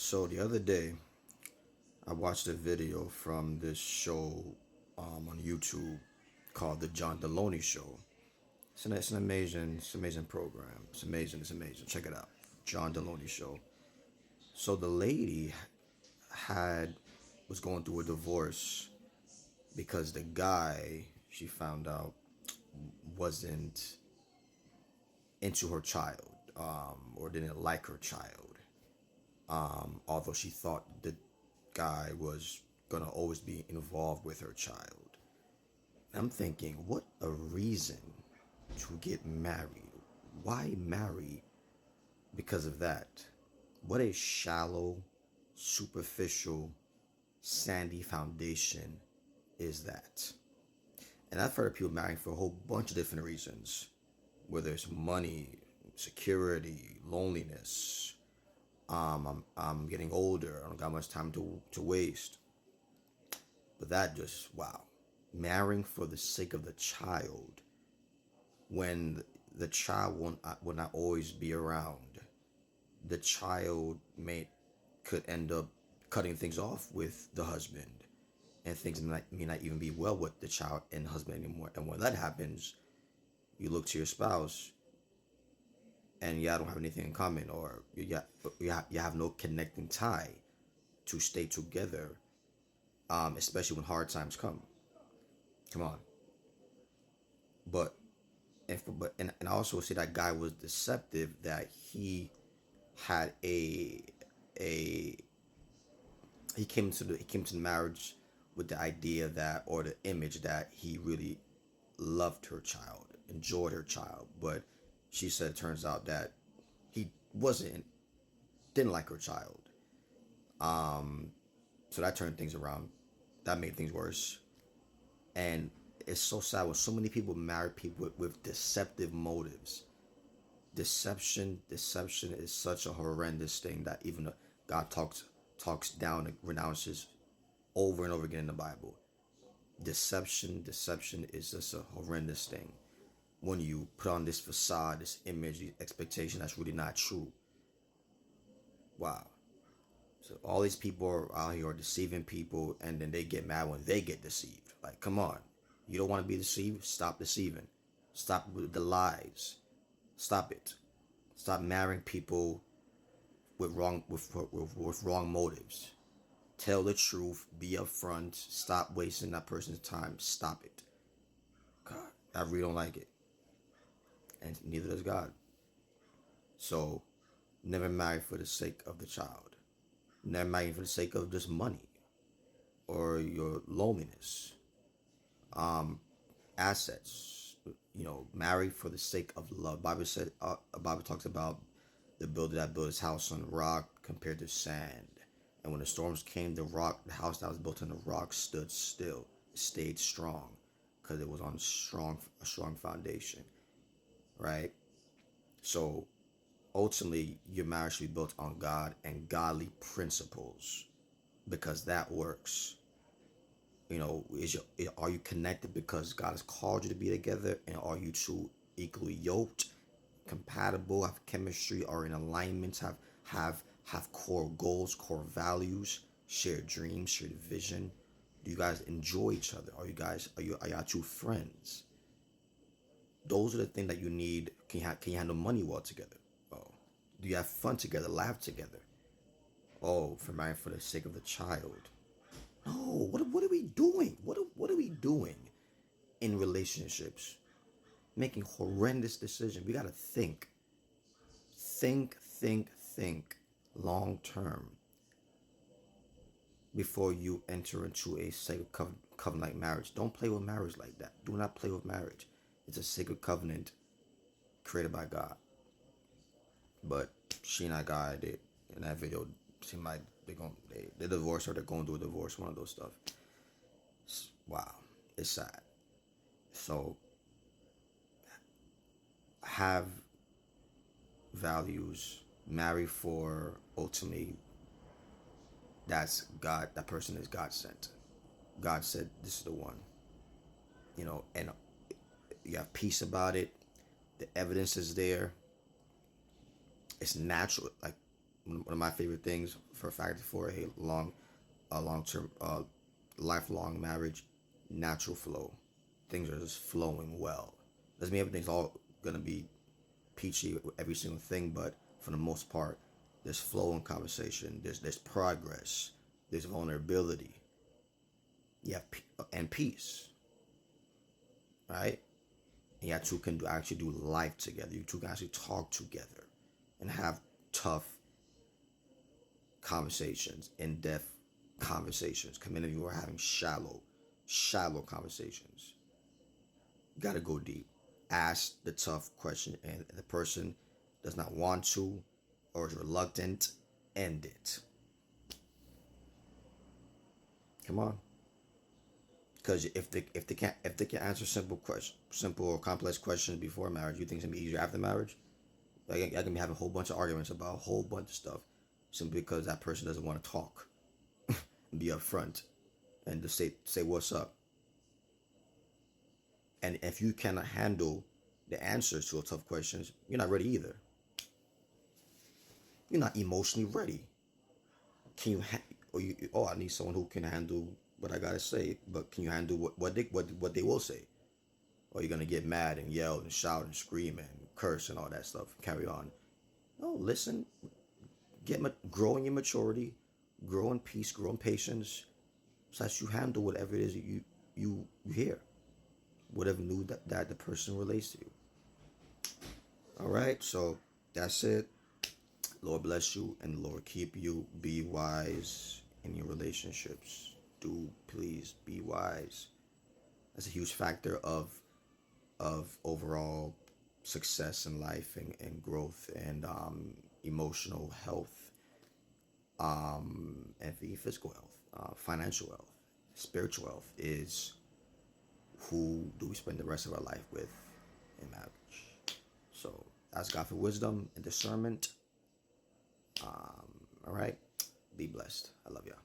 So the other day, I watched a video from this show on YouTube called The John Deloney Show. It's an amazing program. It's amazing. Check it out. John Deloney Show. So the lady had was going through a divorce because the guy she found out wasn't into her child, or didn't like her child. Although she thought the guy was gonna always be involved with her child. I'm thinking, what a reason to get married. Why marry because of that? What a shallow, superficial, sandy foundation is that? And I've heard of people marrying for a whole bunch of different reasons, whether it's money, security, loneliness. I'm getting older. I don't got much time to waste. But that just, wow. Marrying for the sake of the child when the child will not always be around. The child could end up cutting things off with the husband, and things may not even be well with the child and husband anymore. And when that happens, you look to your spouse and y'all don't have anything in common, or you have no connecting tie to stay together, especially when hard times come. Come on. But and I also say that guy was deceptive, that he had a he came to the marriage with the idea that, or the image that he really loved her child, enjoyed her child. But she said it turns out that he wasn't didn't like her child. So that turned things around. That made things worse. And it's so sad when so many people marry people with deceptive motives. Deception is such a horrendous thing that even God talks down and renounces over and over again in the Bible. Deception is just a horrendous thing. When you put on this facade, this image, this expectation that's really not true. Wow. So all these people are out here are deceiving people, and then they get mad when they get deceived. Like, come on. You don't want to be deceived? Stop deceiving. Stop with the lies. Stop it. Stop marrying people with wrong motives. Tell the truth. Be upfront. Stop wasting that person's time. Stop it. God, I really don't like it, and neither does God. So, never marry for the sake of the child. Never marry for the sake of just money or your loneliness, assets. Marry for the sake of love. Bible talks about the builder that built his house on rock compared to sand. And when the storms came, the house that was built on the rock stood still. It stayed strong because it was on a strong foundation, right? So ultimately, your marriage should be built on God and godly principles, because that works. Are you connected because God has called you to be together, and are you two equally yoked, compatible, have chemistry, are in alignment, have core goals, core values, shared dreams, shared vision? Do you guys enjoy each other? Are y'all two friends? Those are the things that you need. Can you handle money well together? Oh, do you have fun together, laugh together? Oh, for marrying for the sake of the child. No, what are we doing? What are we doing in relationships? Making horrendous decisions. We gotta think long term before you enter into a sacred covenant like marriage. Don't play with marriage like that. Do not play with marriage. It's a sacred covenant created by God. But she and that guy, they in that video, seem like they divorced, or they're going through a divorce, one of those stuff. Wow, it's sad. So have values, marry for, ultimately, that's God. That person is God sent. God said this is the one. And you have peace about it. The evidence is there. It's natural. Like, one of my favorite things for a factor for long term, lifelong marriage, natural flow. Things are just flowing well. Doesn't mean everything's all gonna be peachy with every single thing, but for the most part, there's flow in conversation. There's progress. There's vulnerability. You have and peace, right? And you two can actually do life together. You two can actually talk together and have tough conversations, in-depth conversations. Many of you are having shallow conversations. You gotta go deep. Ask the tough question, and the person does not want to or is reluctant, end it. Come on. Because if they can answer simple or complex questions before marriage, you think it's gonna be easier after marriage? Like I can be having a whole bunch of arguments about a whole bunch of stuff simply because that person doesn't want to talk and be upfront and just say what's up. And if you cannot handle the answers to a tough questions, you're not ready either. You're not emotionally ready. Can you? I need someone who can handle what I gotta say. But can you handle what they will say? Or you're gonna get mad and yell and shout and scream and curse and all that stuff. Carry on. No, listen. Grow in your maturity, grow in peace, grow in patience, so that you handle whatever it is that you hear, whatever new that the person relates to you. All right, so that's it. Lord bless you and Lord keep you. Be wise in your relationships. Do please be wise. That's a huge factor of overall success in life and growth and emotional health, and the physical health, financial health, spiritual health is who do we spend the rest of our life with in marriage. So ask God for wisdom and discernment. All right. Be blessed. I love y'all.